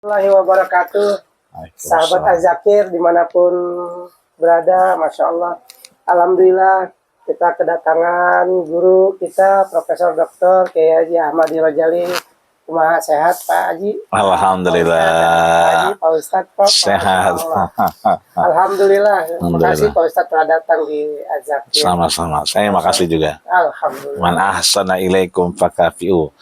Warahmatullahi wabarakatuh. Sahabat Az-Zakir dimanapun berada, Masya Allah. Alhamdulillah kita kedatangan guru kita Profesor Dr. Kiai Haji Ahmad Rajali. Kumaha sehat Pak Haji? Alhamdulillah. Pak Haji, Pak Ustadz, Pak. Sehat. Alhamdulillah. Terima kasih Pak Ustadz telah datang di Az-Zakir. Sama-sama. Saya makasih juga. Alhamdulillah. Man ahsana ilaikum fakafi'u.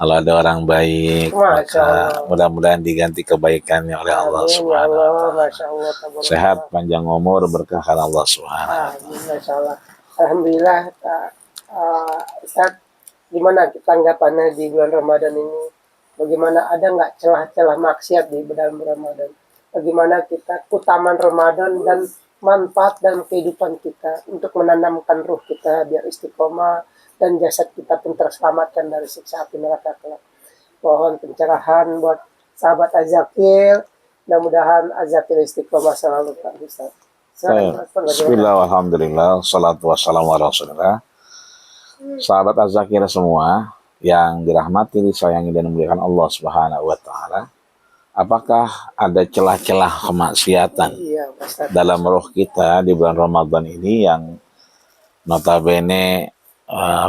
Kalau ada orang baik, maka mudah-mudahan diganti kebaikannya oleh Allah Subhanahu wa Ta'ala. Sehat, panjang umur, berkah Allah Subhanahu wa Ta'ala. Alhamdulillah, Ustaz, gimana tanggapannya di bulan Ramadan ini? Bagaimana, ada nggak celah-celah maksiat di dalam Ramadan? Bagaimana kita keutamaan Ramadan dan manfaat dalam kehidupan kita untuk menanamkan ruh kita biar istiqomah dan jasad kita pun terselamatkan dari siksa api neraka kelak. Mohon pencerahan buat sahabat Az-Zakir. Mudah-mudahan Az-Zakir istiqomah selalu Pak Ustaz. Bismillah, alhamdulillah, salatu wassalamu ala rasulillah. Sahabat Az-Zakir semua yang dirahmati, disayangi dan dimuliakan Allah Subhanahu wa Ta'ala. Apakah ada celah-celah kemaksiatan dalam roh kita di bulan Ramadan ini yang notabene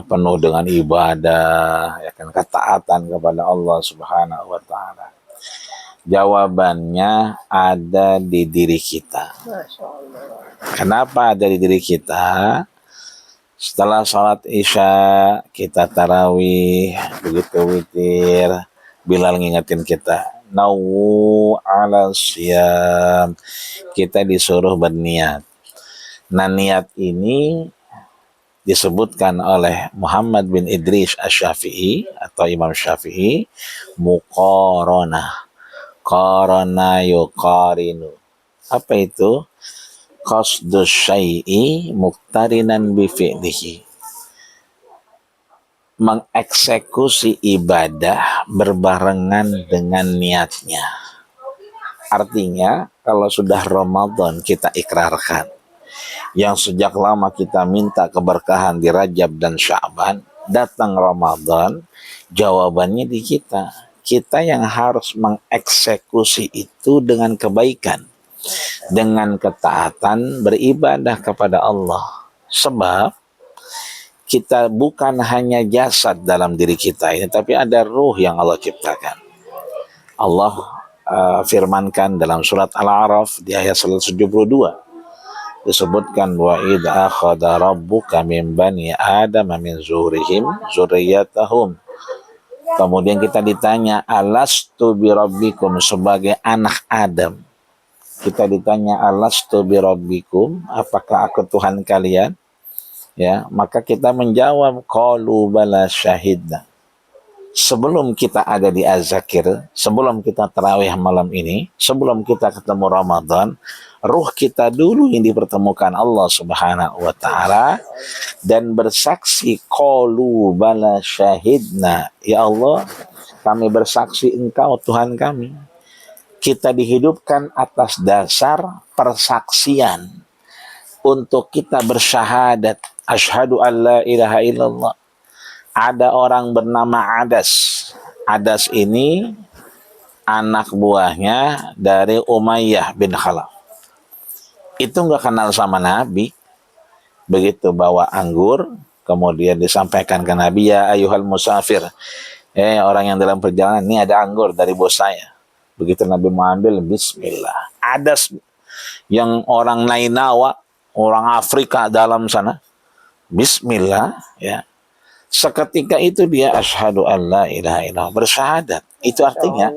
penuh dengan ibadah, ya kan, ketaatan kepada Allah Subhanahu wa Ta'ala? Jawabannya ada di diri kita. Masya Allah. Kenapa ada di diri kita? Setelah sholat isya kita tarawih, begitu witir, Bilal ngingetin kita, nawu ala siyam, kita disuruh berniat. Nah, niat ini disebutkan oleh Muhammad bin Idris Asy-Syafi'i atau Imam Syafi'i, muqaranah. Qarana yuqarinu. Apa itu? Qasdus syai'i muqtarinan bi fi'lihi. Mengeksekusi ibadah berbarengan dengan niatnya. Artinya, kalau sudah Ramadan kita ikrarkan, yang sejak lama kita minta keberkahan di Rajab dan Sya'ban, datang Ramadan, jawabannya di kita. Kita yang harus mengeksekusi itu dengan kebaikan, dengan ketaatan, beribadah kepada Allah. Sebab kita bukan hanya jasad dalam diri kita ini, tapi ada ruh yang Allah ciptakan. Allah firmankan dalam surat Al-A'raf di ayat 172. Disebutkan wa idza akhadha rabbuka min bani adam min zuhrihim zurriyyatahum. Kemudian kita ditanya, alastu bi rabbikum, sebagai anak Adam. Kita ditanya, alastu bi rabbikum, apakah aku Tuhan kalian? Ya, maka kita menjawab, qalu bala syahidna. Sebelum kita ada di Az-Zakir, sebelum kita tarawih malam ini, sebelum kita ketemu Ramadan, ruh kita dulu yang dipertemukan Allah Subhanahu wa Ta'ala dan bersaksi, qalu bala syahidna, ya Allah, kami bersaksi Engkau Tuhan kami. Kita dihidupkan atas dasar persaksian untuk kita bersyahadat, asyhadu an la ilaha illallah. Ada orang bernama Adas. Adas ini anak buahnya dari Umayyah bin Khalaf. Itu nggak kenal sama Nabi. Begitu bawa anggur, kemudian disampaikan ke Nabi, ya ayuhal musafir, orang yang dalam perjalanan, ini ada anggur dari bos saya. Begitu Nabi mengambil, bismillah. Adas yang orang Nainawa, orang Afrika dalam sana, bismillah, ya. Seketika itu dia asyhadu an la ilaha illallah, bersyahadat. Itu artinya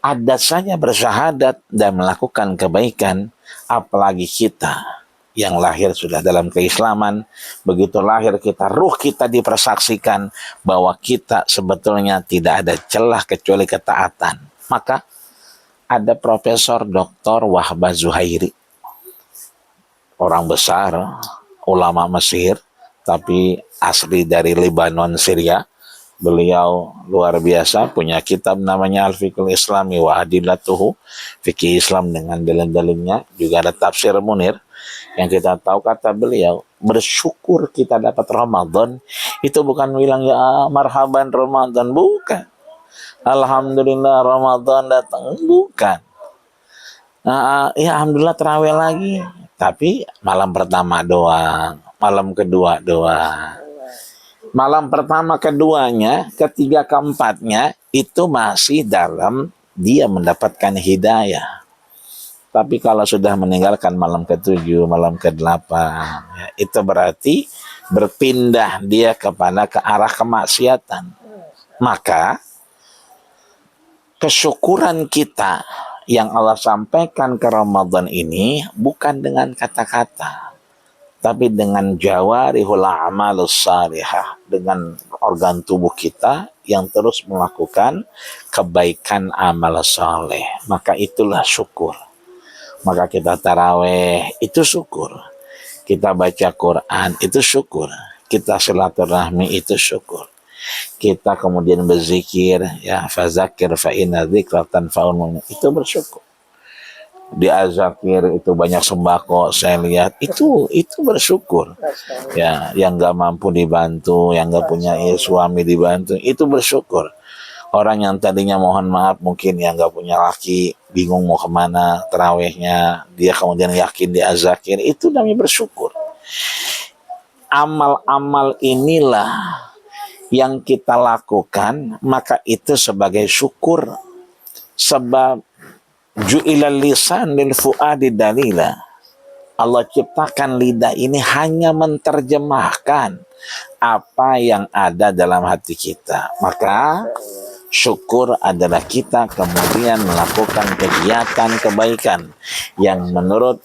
ada saja bersyahadat dan melakukan kebaikan, apalagi kita yang lahir sudah dalam keislaman. Begitu lahir kita, ruh kita dipersaksikan bahwa kita sebetulnya tidak ada celah kecuali ketaatan. Maka ada Profesor Dr. Wahbah Zuhairi, orang besar, ulama Mesir, tapi asli dari Lebanon, Syria. Beliau luar biasa, punya kitab namanya Al-Fiqhul Islami wa Adillatuhu, fikih Islam dengan dalil-dalilnya. Juga ada tafsir Munir. Yang kita tahu, kata beliau, bersyukur kita dapat Ramadan itu bukan bilang ya marhaban Ramadan, bukan. Alhamdulillah Ramadan datang. Bukan. Ya alhamdulillah terawih lagi. Tapi malam pertama doang, malam kedua doang. Malam pertama keduanya, ketiga keempatnya itu masih dalam dia mendapatkan hidayah. Tapi kalau sudah meninggalkan malam ketujuh, malam kedelapan, ya, itu berarti berpindah dia kepada ke arah kemaksiatan. Maka kesyukuran kita yang Allah sampaikan ke Ramadan ini bukan dengan kata-kata, tapi dengan jawarihul a'malus salihah, dengan organ tubuh kita yang terus melakukan kebaikan amal saleh. Maka itulah syukur. Maka kita taraweh itu syukur, kita baca Quran itu syukur, kita silaturahmi itu syukur, kita kemudian berzikir, ya fazakir fa inna dzikra tanfa'ul mu'minin, itu bersyukur. Di azakir itu banyak sembako, saya lihat itu bersyukur. Ya, yang nggak mampu dibantu, yang nggak punya suami dibantu, itu bersyukur. Orang yang tadinya mohon maaf mungkin yang nggak punya laki, bingung mau kemana terawihnya, dia kemudian yakin di azakir, itu namanya bersyukur. Amal-amal inilah yang kita lakukan, maka itu sebagai syukur. Sebab ju'ilal lisan lil fuadi dalila. Allah ciptakan lidah ini hanya menerjemahkan apa yang ada dalam hati kita. Maka syukur adalah kita kemudian melakukan kegiatan kebaikan yang menurut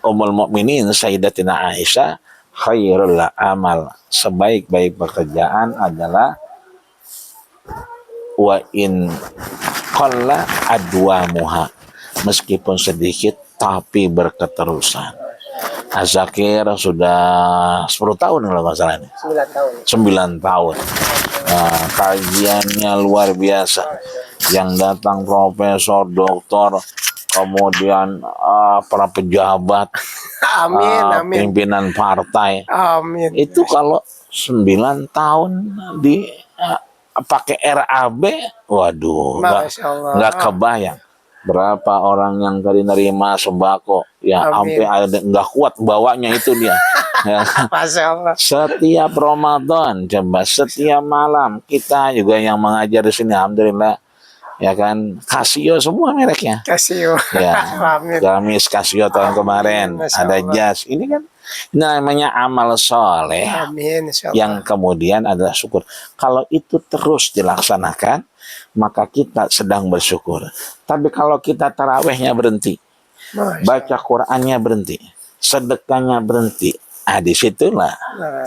Ummul Mukminin Sayyidatina Aisyah, khairul amal, sebaik-baik pekerjaan adalah wa in qalla adwamuha, meskipun sedikit tapi berketerusan. Azakir sudah 10 tahun kalau nggak salah ini. 9 tahun. Kajiannya luar biasa. Yang datang profesor, doktor, kemudian para pejabat, Amin. pimpinan partai. Amin. Itu kalau 9 tahun di pakai RAB, waduh, nggak kebayang berapa orang yang tadi nerima sembako, ya sampai ada nggak kuat bawanya itu dia. Ya. Masya Allah. Setiap Ramadan, coba setiap malam kita juga yang mengajar di sini, alhamdulillah, ya kan, Casio semua mereknya. Casio. Ya, Amin. gamis Casio tahun kemarin, ada jas. Ini kan namanya amal soleh. Amin. Yang kemudian adalah syukur. Kalau itu terus dilaksanakan, maka kita sedang bersyukur. Tapi kalau kita tarawehnya berhenti, baca Qur'annya berhenti, sedekahnya berhenti, disitulah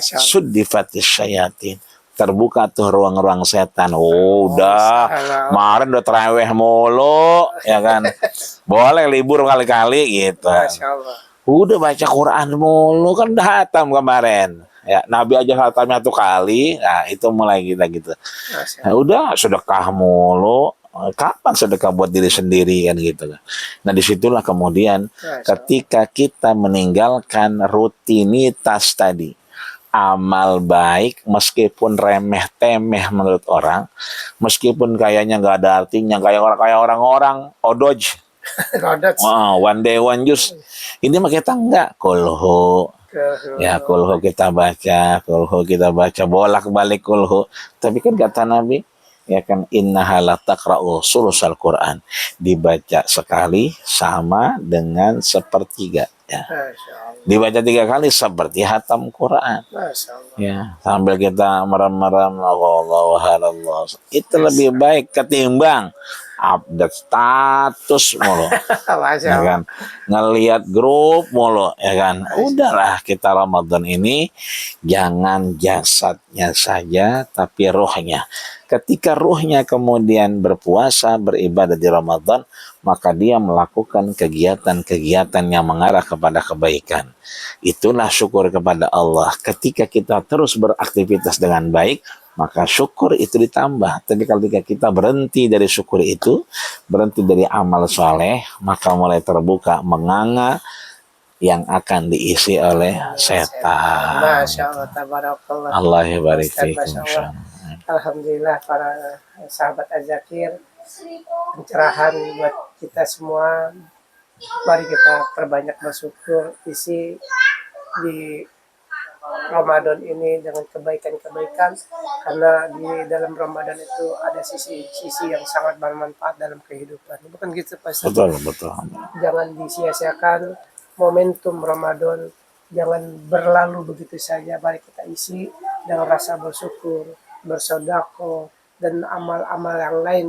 suddifatis syayatin, terbuka tuh ruang-ruang setan. Udah kemarin udah taraweh mulu, ya kan, boleh libur kali-kali gitu. Udah baca Quran mulu, kan udah hatam kemarin. Ya, Nabi aja hatamnya 1 kali. Nah, itu mulai kita gitu. Nah, udah sedekah mulu. Kapan sedekah buat diri sendiri kan gitu. Nah, disitulah kemudian ketika kita meninggalkan rutinitas tadi, amal baik meskipun remeh temeh menurut orang, meskipun kayaknya nggak ada artinya, kayak orang-orang odoj. One day one juice. Ini mah kita enggak kulhu. Ya kulhu kita baca bolak-balik kulhu. Tapi kan kata Nabi, ya kan, innaha la taqra'u sulusal Quran, dibaca sekali sama dengan sepertiga, ya. Dibaca 3 kali seperti hatam Quran. Ya, sambil kita merem-merem Allah, itu lebih baik ketimbang update status mulu, ya kan, ngelihat grup mulu, ya kan. Udahlah, kita Ramadan ini jangan jasadnya saja tapi ruhnya. Ketika ruhnya kemudian berpuasa, beribadah di Ramadan, maka dia melakukan kegiatan-kegiatan yang mengarah kepada kebaikan. Itulah syukur kepada Allah. Ketika kita terus beraktivitas dengan baik, maka syukur itu ditambah. Tapi ketika kita berhenti dari syukur itu, berhenti dari amal soleh, maka mulai terbuka menganga yang akan diisi oleh setan. Masya Allah, tabarakallah. Allah barik fiikum. Alhamdulillah para sahabat Az-Zakir, pencerahan buat kita semua. Mari kita perbanyak bersyukur, isi di Ramadan ini dengan kebaikan-kebaikan, karena di dalam Ramadan itu ada sisi-sisi yang sangat bermanfaat dalam kehidupan. Bukan gitu Pak Ustaz? Betul, betul. Jangan disia-siakan momentum Ramadan, jangan berlalu begitu saja. Mari kita isi dengan rasa bersyukur, bersedekah, dan amal-amal yang lain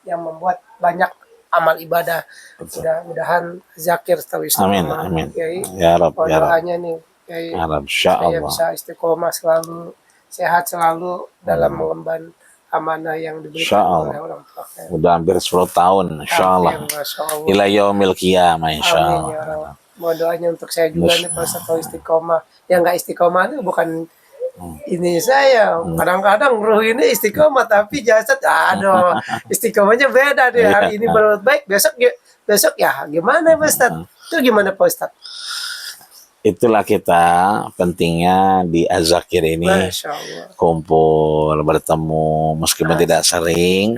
yang membuat banyak amal ibadah. Betul. Mudah-mudahan Zakir tahu Amin, istiqomah. amin. Kiai, Ya Rab, mohon ya Rab. doanya nih Kiai, Ya Rab, insya saya Allah. bisa istiqomah selalu, sehat selalu dalam mengemban amanah yang Insya diberikan Allah. oleh orang tua. Udah hampir 10 tahun, insya Allah. Amin, Masya Allah. Ila yaumil qiyamah, insya Amin Allah. ya Allah. Mohon doanya untuk saya juga nih Pak Ustaz, kalau istiqomah. Yang nggak istiqomah itu bukan ini saya. Kadang-kadang ruh ini istiqomah tapi jasad aduh, istiqomahnya beda deh. Hari ini berbuat baik, besok ya gimana Pak Ustaz? Itu gimana Pak Ustaz? Itulah kita pentingnya di Az-Zakir ini Masya Allah. kumpul, bertemu, meskipun tidak sering,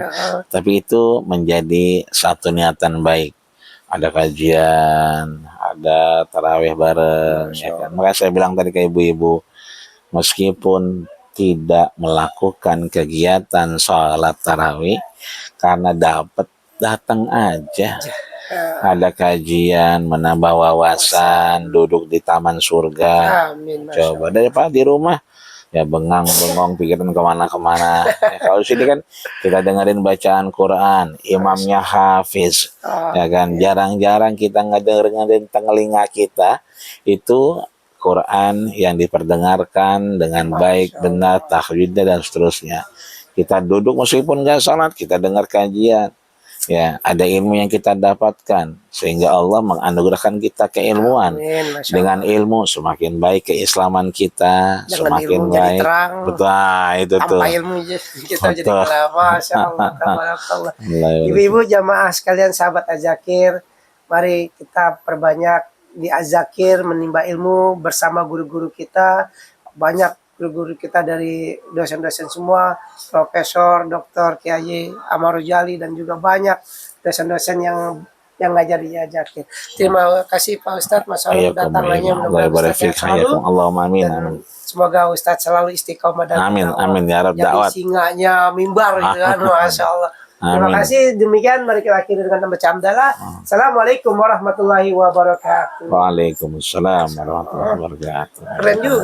tapi itu menjadi satu niatan baik. Ada kajian, ada tarawih bareng, ya kan? Makanya saya bilang tadi ke ibu-ibu, meskipun tidak melakukan kegiatan sholat tarawih, karena dapat datang aja. Ada kajian, menambah wawasan, duduk di taman surga. Amin. Masya Coba daripada di rumah ya bengang-bengong pikiran kemana-kemana. Ya, kalau sini kan kita dengerin bacaan Quran, imamnya hafiz, ya kan. Jarang-jarang kita ngedengerin telinga kita itu Quran yang diperdengarkan dengan baik, benar, tajwidnya dan seterusnya. Kita duduk meskipun nggak salat, kita dengar kajian. Ya, ada ilmu yang kita dapatkan sehingga Allah menganugerahkan kita keilmuan. Amin, Masya Dengan ilmu semakin baik keislaman kita, Dengan semakin ilmu jadi baik. terang. Betul, itu tuh. Tanpa ilmu kita jadi kalah. Masya Allah. Tabarakallah. Alhamdulillah. Ibu-ibu jamaah sekalian, sahabat Az-Zakir, mari kita perbanyak di Az-Zakir menimba ilmu bersama guru-guru kita. Banyak guru-guru kita dari dosen-dosen semua, profesor, dokter, kiai, Amarul Jali, dan juga banyak dosen-dosen yang ngajar di Az-Zakir. Terima kasih Pak Ustadz, masalah kedatangannya, mudah-mudahan Ustadz sehat selalu. Allahumma amin. Dan semoga Ustadz selalu istiqomah dan Amin, amin ya Rabb, jadi da'wat. singanya mimbar gitu kan. Masya Allah. Terima Amin. kasih. Demikian mari kita akhiri dengan membaca hamdalah. Assalamualaikum warahmatullahi wabarakatuh. Waalaikumsalam warahmatullahi wabarakatuh. Keren juga.